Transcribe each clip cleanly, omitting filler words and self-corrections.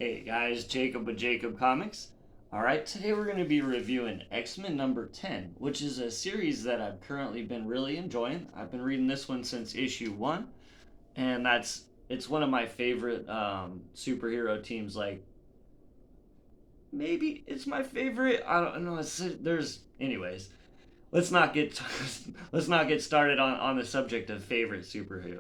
Hey guys, Jacob with Jacob Comics. Alright, today we're going to be reviewing X-Men number 10, which is a series that I've currently been really enjoying. I've been reading this one since issue 1, and it's one of my favorite superhero teams. Like, maybe it's my favorite. I don't know. Anyways, let's not get let's not get started on the subject of favorite superhero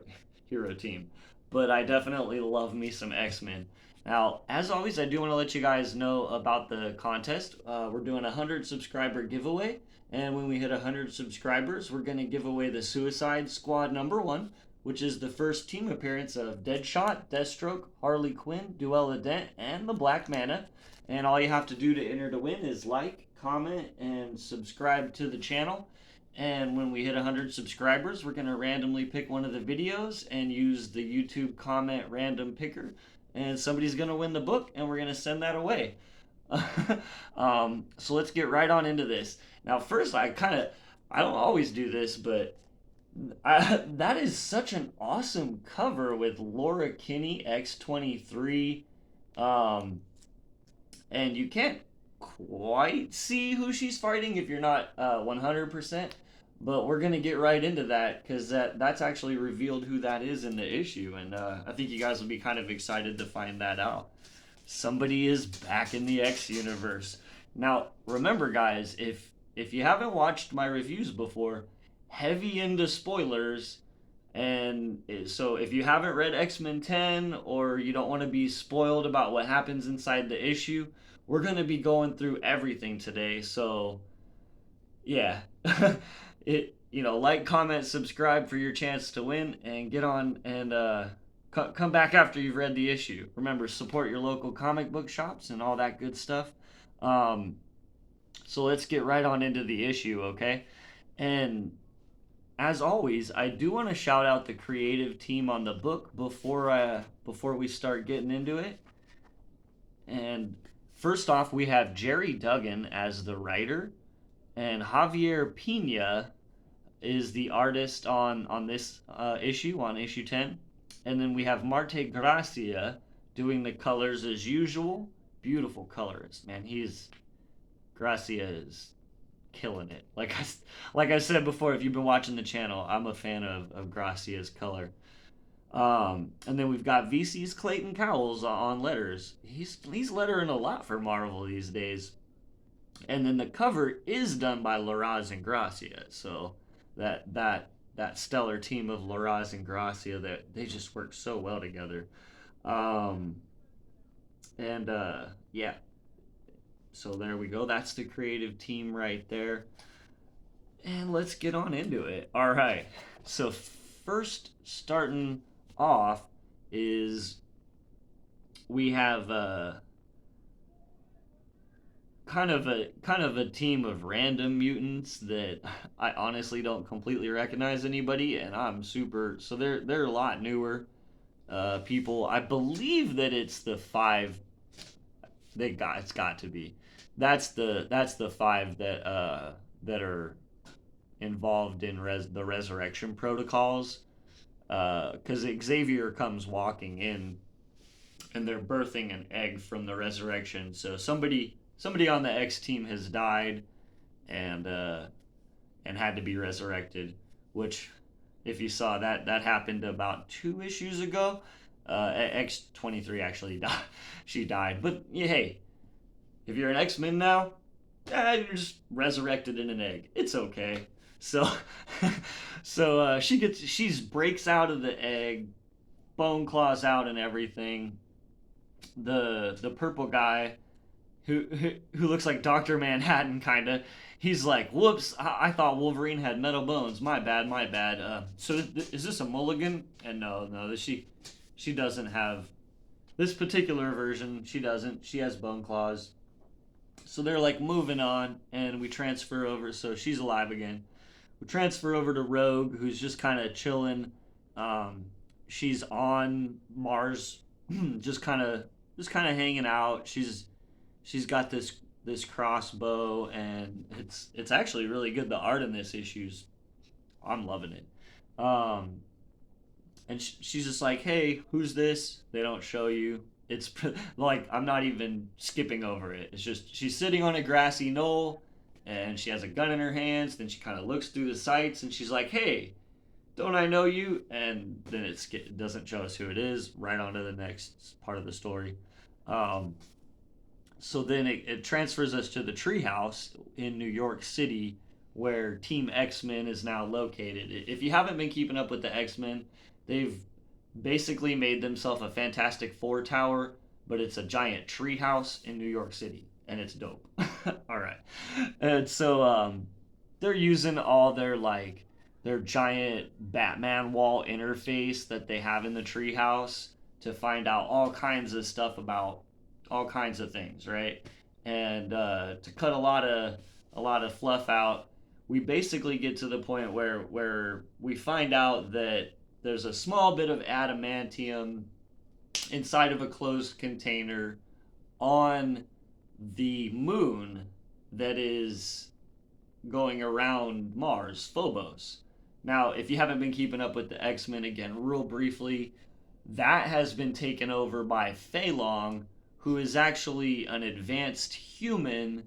hero team, but I definitely love me some X-Men. Now, as always, I do want to let you guys know about the contest. We're doing a 100 subscriber giveaway, and when we hit 100 subscribers, we're going to give away the Suicide Squad number 1, which is the first team appearance of Deadshot, Deathstroke, Harley Quinn, Duella Dent, and the Black Manta. And all you have to do to enter to win is like, comment, and subscribe to the channel. And when we hit 100 subscribers, we're going to randomly pick one of the videos and use the YouTube comment random picker. And somebody's going to win the book, and we're going to send that away. So let's get right on into this. Now, first, I don't always do this, but that is such an awesome cover with Laura Kinney, X-23. Um, and you can't quite see who she's fighting if you're not 100%. But we're gonna get right into that because that's actually revealed who that is in the issue, and I think you guys will be kind of excited to find that out. Somebody is back in the X universe. Now, remember, guys, if you haven't watched my reviews before, heavy into spoilers. And so if you haven't read X-Men 10 or you don't want to be spoiled about what happens inside the issue, we're going to be going through everything today. So, yeah. Like, comment, subscribe for your chance to win, and get on and come back after you've read the issue. Remember, support your local comic book shops and all that good stuff. So let's get right on into the issue, okay? And as always, I do want to shout out the creative team on the book before we start getting into it. And first off, we have Jerry Duggan as the writer, and Javier Pina is the artist on this issue, on issue 10. And then we have Marte Gracia doing the colors as usual. Beautiful colorist, man. Gracia is killing it. Like I said before, if you've been watching the channel, I'm a fan of Gracia's color. And then we've got VC's Clayton Cowles on letters. He's lettering a lot for Marvel these days. And then the cover is done by Larraz and Gracia. So that stellar team of Larraz and Gracia, that they just work so well together. Yeah. So there we go. That's the creative team right there. And let's get on into it. All right. So first, starting off, is we have kind of a team of random mutants that I honestly don't completely recognize anybody, and I'm super. So they're a lot newer people. I believe that it's the five. It's got to be. That's the five that are involved in the resurrection protocols. Because Xavier comes walking in, and they're birthing an egg from the resurrection. So somebody on the X team has died, and had to be resurrected. Which, if you saw that happened about 2 issues ago. X-23 actually died. She died. But yeah, hey, if you're an X-Men now, you're just resurrected in an egg. It's okay. So, she breaks out of the egg, bone claws out and everything. The purple guy, who looks like Dr. Manhattan, kinda. He's like, "Whoops! I thought Wolverine had metal bones. My bad, my bad." So is this a mulligan? And no, she doesn't have this particular version. She doesn't. She has bone claws. So they're like moving on, and we transfer over. So she's alive again. We transfer over to Rogue, who's just kind of chilling. She's on Mars, just kind of hanging out. She's got this crossbow, and it's actually really good. The art in this issue's, I'm loving it. And she's just like, "Hey, who's this?" They don't show you. It's like I'm not even skipping over it. It's just she's sitting on a grassy knoll and she has a gun in her hands. Then she kind of looks through the sights and she's like, "Hey, don't I know you?" And then it doesn't show us who it is. Right on to the next part of the story. Um, so then it transfers us to the treehouse in New York City, where Team X Men is now located. If you haven't been keeping up with the X Men, they've basically made themselves a Fantastic Four tower, but it's a giant treehouse in New York City, and it's dope. All right, and so they're using all their giant Batman wall interface that they have in the treehouse to find out all kinds of stuff about all kinds of things, right? And to cut a lot of fluff out, we basically get to the point where we find out that there's a small bit of adamantium inside of a closed container on the moon that is going around Mars, Phobos. Now, if you haven't been keeping up with the X Men, again, real briefly, that has been taken over by Fei Long, who is actually an advanced human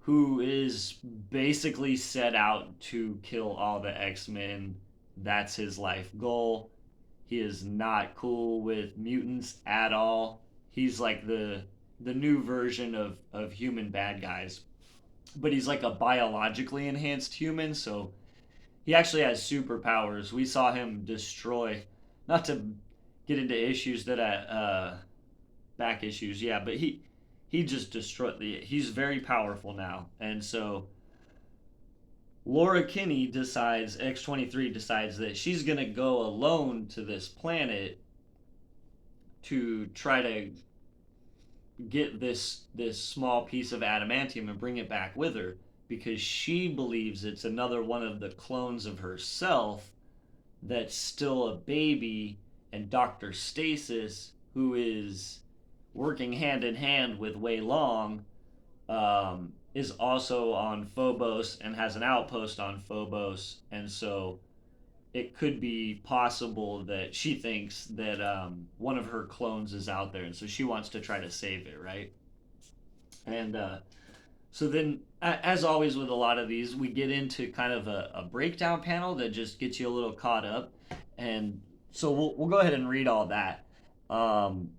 who is basically set out to kill all the X Men. That's his life goal. He is not cool with mutants at all. He's like the new version of human bad guys, but he's like a biologically enhanced human, so he actually has superpowers. We saw him destroy, not to get into issues that back issues, yeah, but he just destroyed he's very powerful now. And so Laura Kinney decides, X-23 decides that she's going to go alone to this planet to try to get this small piece of adamantium and bring it back with her, because she believes it's another one of the clones of herself that's still a baby, and Dr. Stasis, who is working hand in hand with Wei Long, is also on Phobos and has an outpost on Phobos, and so it could be possible that she thinks that one of her clones is out there, and so she wants to try to save it, right? And so then, as always with a lot of these, we get into kind of a breakdown panel that just gets you a little caught up, and so we'll go ahead and read all that. Um,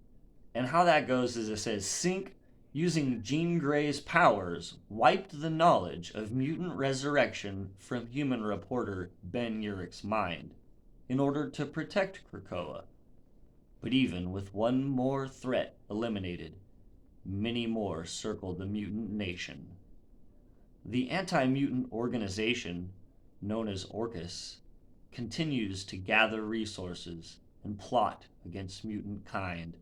and how that goes is it says Sync, using Jean Grey's powers, wiped the knowledge of mutant resurrection from human reporter Ben Urich's mind in order to protect Krakoa. But even with one more threat eliminated, many more circled the mutant nation. The anti-mutant organization, known as Orcus, continues to gather resources and plot against mutant kind.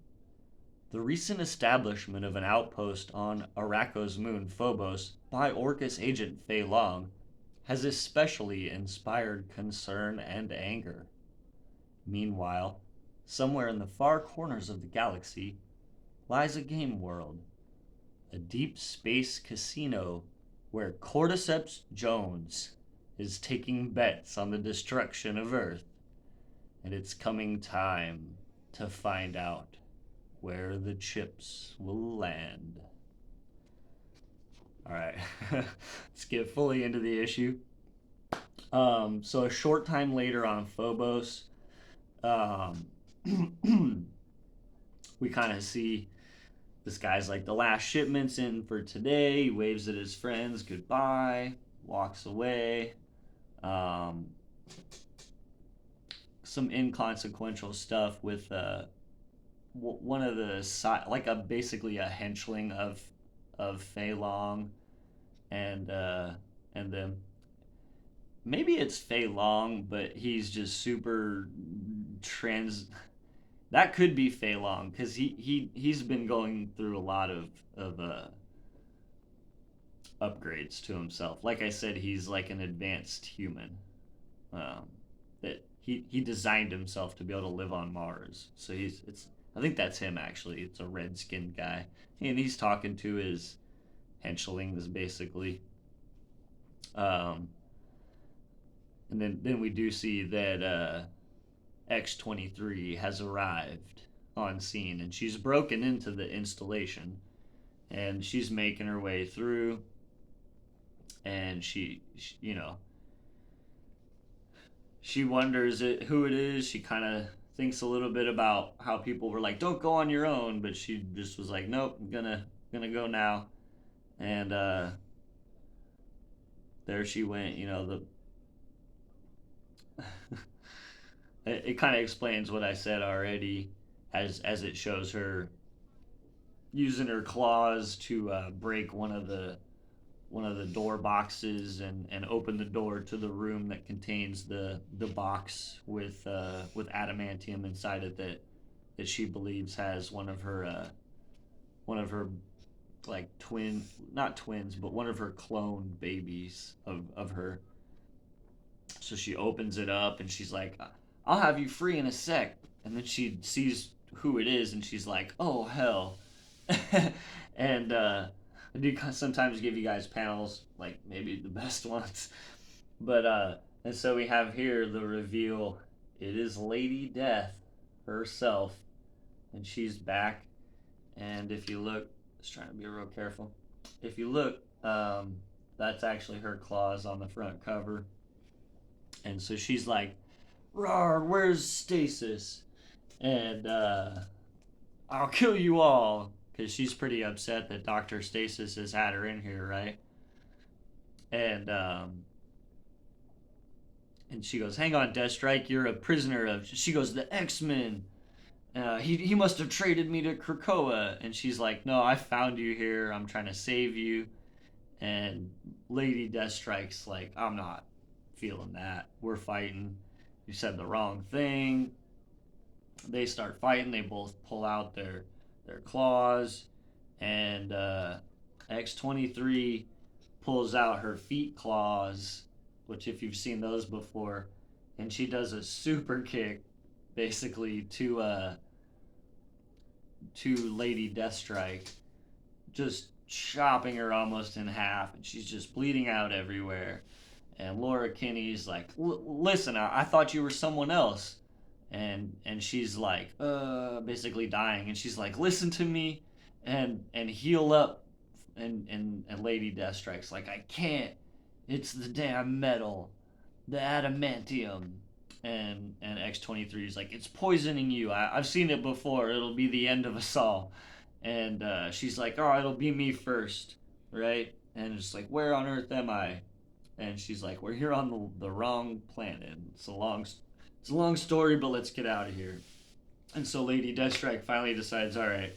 The recent establishment of an outpost on Arako's moon Phobos by Orcus agent Fei Long has especially inspired concern and anger. Meanwhile, somewhere in the far corners of the galaxy lies a game world, a deep space casino where Cordyceps Jones is taking bets on the destruction of Earth, and it's coming time to find out where the chips will land. All right, let's get fully into the issue. So a short time later on Phobos, um, we kind of see this guy's like, the last shipment's in for today. He waves at his friends goodbye, walks away. Um, some inconsequential stuff with one of the like a basically a henchling of Fei Long, and then maybe it's Fei Long, but he's just super trans. That could be Fei Long because he's been going through a lot of upgrades to himself. Like I said, he's like an advanced human. That he designed himself to be able to live on Mars. So it's I think that's him actually. It's a red skinned guy, and he's talking to his henchlings basically. Um, and then we do see that X-23 has arrived on scene, and she's broken into the installation, and she's making her way through, and she wonders who it is. She kind of thinks a little bit about how people were like, "Don't go on your own," but she just was like, "Nope, I'm gonna go now." And there she went. It kind of explains what I said already, as it shows her using her claws to break one of the door boxes and open the door to the room that contains the box with adamantium inside it that she believes has one of her like twin, not twins, but one of her cloned babies of her. So she opens it up and she's like, "I'll have you free in a sec." And then she sees who it is and she's like, "Oh hell." And I do sometimes give you guys panels, like maybe the best ones. But and so we have here the reveal. It is Lady Death herself, and she's back. And if you look, just trying to be real careful. If you look, that's actually her claws on the front cover. And so she's like, "Rawr, where's Stasis?" And "I'll kill you all." Because she's pretty upset that Dr. Stasis has had her in here, right? And and she goes, "Hang on, Deathstrike, you're a prisoner of." She goes, "The X-Men. He must have traded me to Krakoa." And she's like, "No, I found you here. I'm trying to save you." And Lady Deathstrike's like, "I'm not feeling that. We're fighting. You said the wrong thing." They start fighting. They both pull out their claws, and X-23 pulls out her feet claws, which if you've seen those before, and she does a super kick, basically to Lady Deathstrike, just chopping her almost in half, and she's just bleeding out everywhere. And Laura Kinney's like, "Listen, I thought you were someone else." And she's like, basically dying. And she's like, "Listen to me, and heal up." And Lady Deathstrike's like, "I can't. It's the damn metal, the adamantium." And X-23 is like, "It's poisoning you. I've seen it before. It'll be the end of us all." And she's like, "Oh, it'll be me first, right?" And it's like, "Where on earth am I?" And she's like, "We're here on the wrong planet. It's a long story, but let's get out of here." And so Lady Deathstrike finally decides, "All right,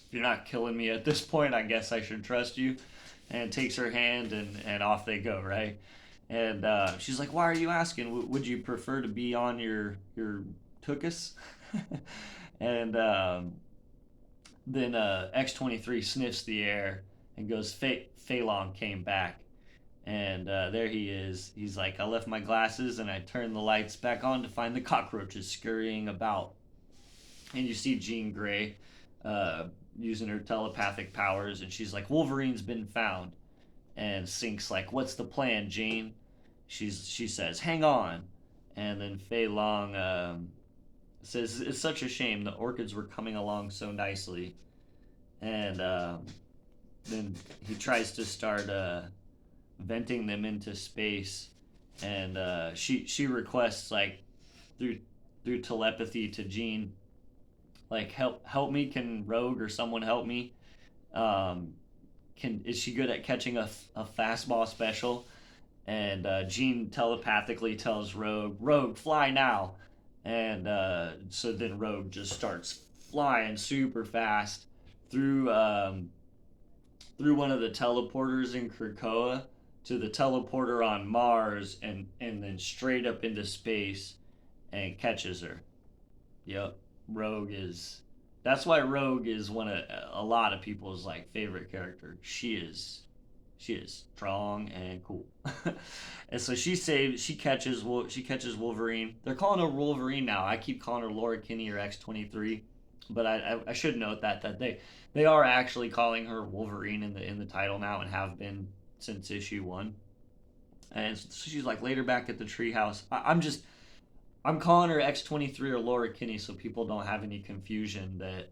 if you're not killing me at this point, I guess I should trust you." And takes her hand, and off they go, right? And she's like, "Why are you asking? Would you prefer to be on your tuchus?" And then X-23 sniffs the air and goes, Fei Long came back." And there he is. He's like, "I left my glasses and I turned the lights back on to find the cockroaches scurrying about." And you see Jean Grey uh, using her telepathic powers, and she's like, "Wolverine's been found." And Sync's like, "What's the plan, Jane?" She says, "Hang on." And then Fei Long says, "It's such a shame. The orchids were coming along so nicely." And then he tries to start venting them into space, and she requests, like, through telepathy to Jean, like, "Help me. Can Rogue or someone help me? Can Is she good at catching a fastball special?" And Jean telepathically tells Rogue, "Fly now." And so then Rogue just starts flying super fast through through one of the teleporters in Krakoa to the teleporter on Mars, and then straight up into space, and catches her. Yep, Rogue is. That's why Rogue is one of a lot of people's like favorite character. She is strong and cool. And so she catches Wolverine. They're calling her Wolverine now. I keep calling her Laura Kinney or X-23, but I should note that they are actually calling her Wolverine in the title now, and have been since issue 1. And so she's like, later back at the treehouse. I'm just I'm calling her X-23 or Laura Kinney so people don't have any confusion that,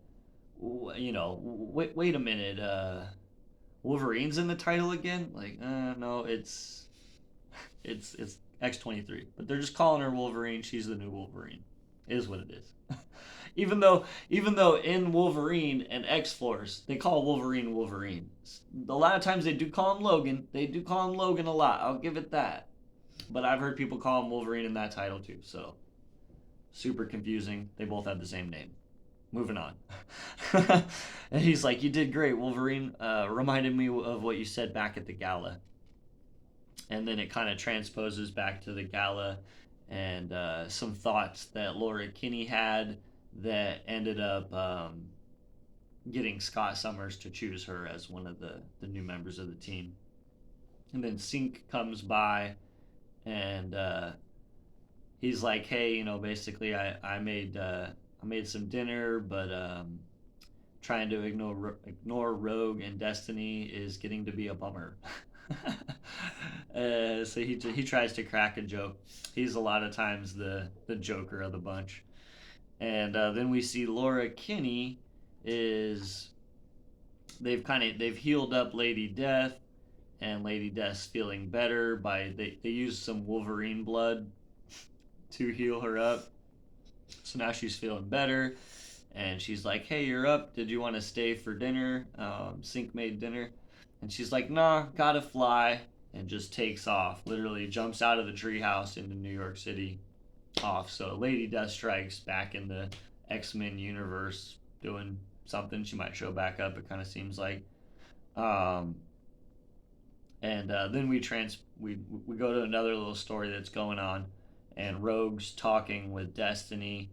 wait a minute, Wolverine's in the title again? Like, no, it's X-23. But they're just calling her Wolverine. She's the new Wolverine. It is what it is. even though in Wolverine and X-Force they call Wolverine Wolverine. A lot of times they do call him Logan. They do call him Logan a lot. I'll give it that. But I've heard people call him Wolverine in that title too. So super confusing. They both have the same name. Moving on. And he's like, "You did great, Wolverine. Reminded me of what you said back at the gala." And then it kind of transposes back to the gala and some thoughts that Laura Kinney had that ended up getting Scott Summers to choose her as one of the new members of the team. And then Sync comes by and he's like, "Hey, basically, I made some dinner, but trying to ignore Rogue and Destiny is getting to be a bummer." So he tries to crack a joke. He's a lot of times the joker of the bunch. And then we see Laura Kinney is they've healed up Lady Death, and Lady Death's feeling better by they use some Wolverine blood to heal her up. So now she's feeling better, and she's like, "Hey, you're up. Did you want to stay for dinner? Sync made dinner." And she's like, "Nah, gotta fly," and just takes off. Literally jumps out of the treehouse into New York City off. So Lady Deathstrike's back in the X-Men universe doing something. She might show back up, it kind of seems like. Um, and then we go to another little story that's going on, and Rogue's talking with Destiny,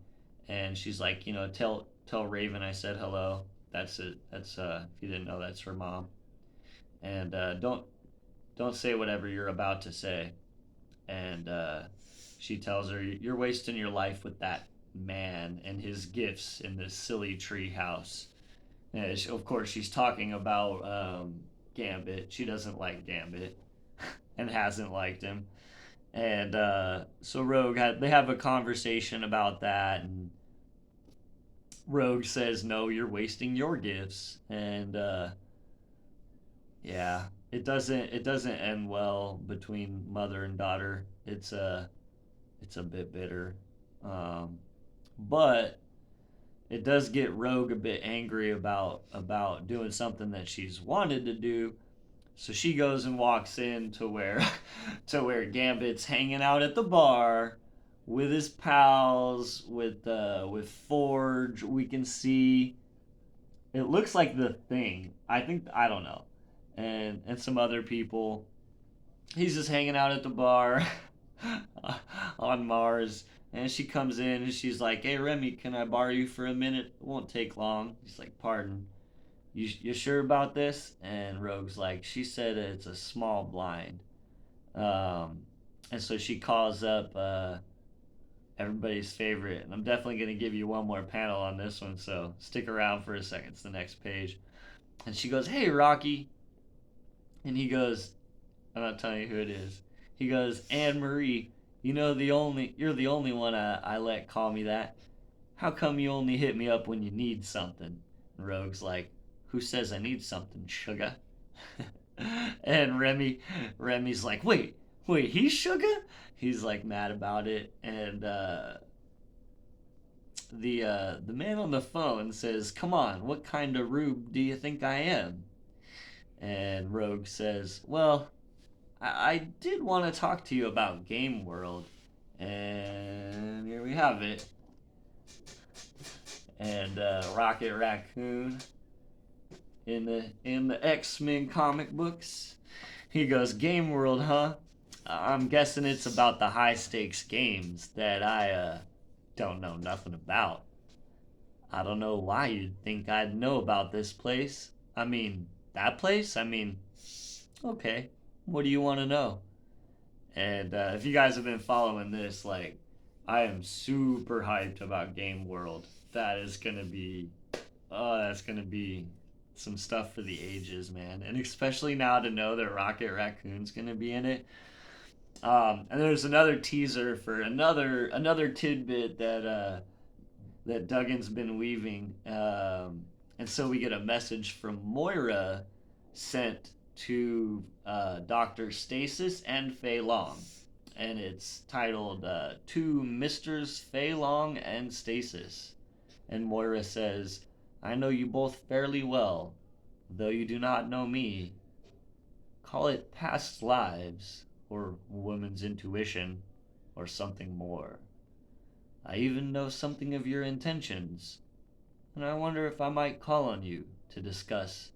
and she's like, tell Raven I said hello. That's it. That's if you didn't know, that's her mom. And don't say whatever you're about to say. And she tells her, "You're wasting your life with that man and his gifts in this silly tree house." And of course, she's talking about Gambit. She doesn't like Gambit and hasn't liked him. And so they have a conversation about that, and Rogue says, "No, you're wasting your gifts." And yeah, it doesn't end well between mother and daughter. It's a bit bitter, um, but it does get Rogue a bit angry about doing something that she's wanted to do. So she goes and walks in to where to where Gambit's hanging out at the bar with his pals, with Forge. We can see it looks like the Thing. I don't know, and some other people. He's just hanging out at the bar on Mars. And she comes in and she's like, "Hey, Remy, can I borrow you for a minute? It won't take long." He's like, "Pardon. You sure about this?" And Rogue's like, "She said it's a small blind." Um, and so she calls up everybody's favorite. And I'm definitely going to give you one more panel on this one, so stick around for a second. It's the next page. And she goes, "Hey, Rocky." And he goes, "I'm not telling you who it is." He goes, "Anne Marie, you're the only one I let call me that. How come you only hit me up when you need something?" And Rogue's like, "Who says I need something, sugar?" And Remy's like, wait, he's sugar? He's like mad about it, and the man on the phone says, "Come on, what kind of rube do you think I am?" And Rogue says, "Well, I did want to talk to you about Game World." And here we have it. And Rocket Raccoon in the X-Men comic books, he goes, "Game World, huh? I'm guessing it's about the high stakes games that I don't know nothing about. I don't know why you'd think I'd know about this place. I mean, that place? I mean, okay, what do you want to know?" And if you guys have been following this, like, I am super hyped about Game World. That's gonna be some stuff for the ages, man. And especially now to know that Rocket Raccoon's gonna be in it. And there's another teaser for another tidbit that Duggan's been weaving. And so we get a message from Moira sent to Dr. Stasis and Fei Long. And it's titled To Misters Fei Long and Stasis. And Moira says, I know you both fairly well, though you do not know me. Call it past lives, or woman's intuition, or something more. I even know something of your intentions, and I wonder if I might call on you to discuss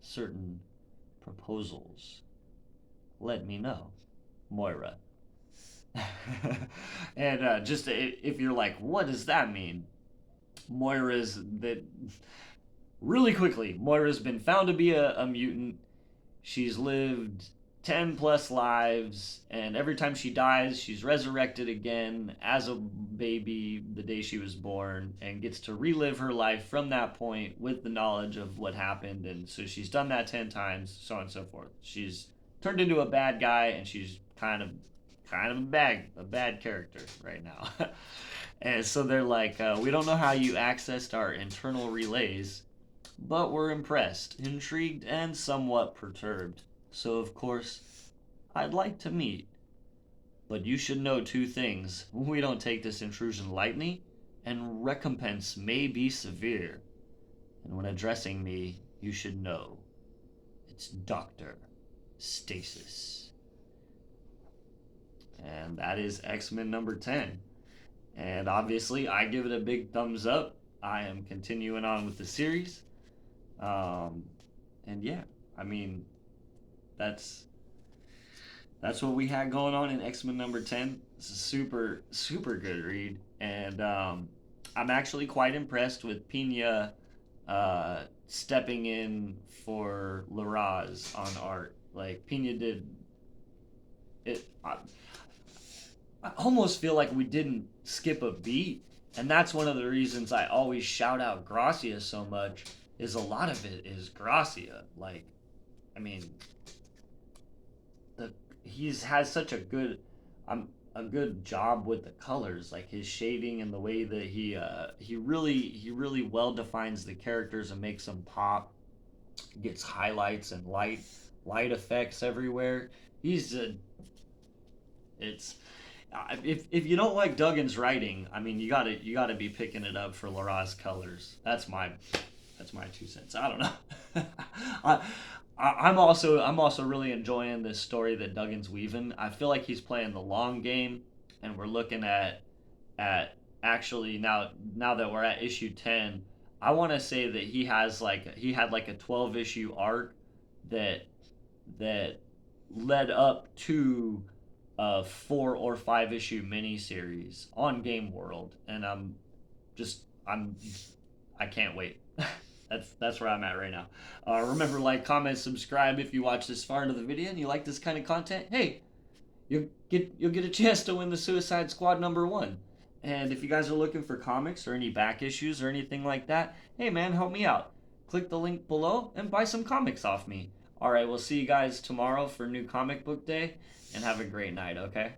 certain proposals. Let me know, Moira. And just if you're like, what does that mean? Moira's that really quickly. Moira's been found to be a mutant. She's lived 10 plus lives, and every time she dies, she's resurrected again as a baby the day she was born and gets to relive her life from that point with the knowledge of what happened. And so she's done that 10 times, so on and so forth. She's turned into a bad guy, and she's kind of a bad character right now. And so they're like, we don't know how you accessed our internal relays, but we're impressed, intrigued, and somewhat perturbed. So, of course, I'd like to meet. But you should know two things. We don't take this intrusion lightly, and recompense may be severe. And when addressing me, you should know it's Dr. Stasis. And that is X-Men number 10. And obviously, I give it a big thumbs up. I am continuing on with the series. And yeah, I mean, that's what we had going on in X-Men number 10. It's a super super good read, and I'm actually quite impressed with Pina stepping in for Larraz on art. Like Pina did it. I almost feel like we didn't skip a beat, and that's one of the reasons I always shout out Gracia so much. Is a lot of it is Gracia. Like, I mean, he's has such a good job with the colors, like his shading and the way that he really well defines the characters and makes them pop. Gets highlights and light effects everywhere. He's a it's if you don't like Duggan's writing, I mean you gotta be picking it up for Laraz colors. That's my 2 cents. I don't know. I, I'm also really enjoying this story that Duggan's weaving. I feel like he's playing the long game, and we're looking at actually now that we're at issue 10. I want to say that he had like a 12 issue arc that that led up to a 4 or 5 issue miniseries on Game World, and just I'm I can't wait. That's where I'm at right now. Remember, like, comment, subscribe if you watch this far into the video and you like this kind of content. Hey, you'll get a chance to win the Suicide Squad #1. And if you guys are looking for comics or any back issues or anything like that, hey man, help me out. Click the link below and buy some comics off me. All right, we'll see you guys tomorrow for new comic book day, and have a great night. Okay.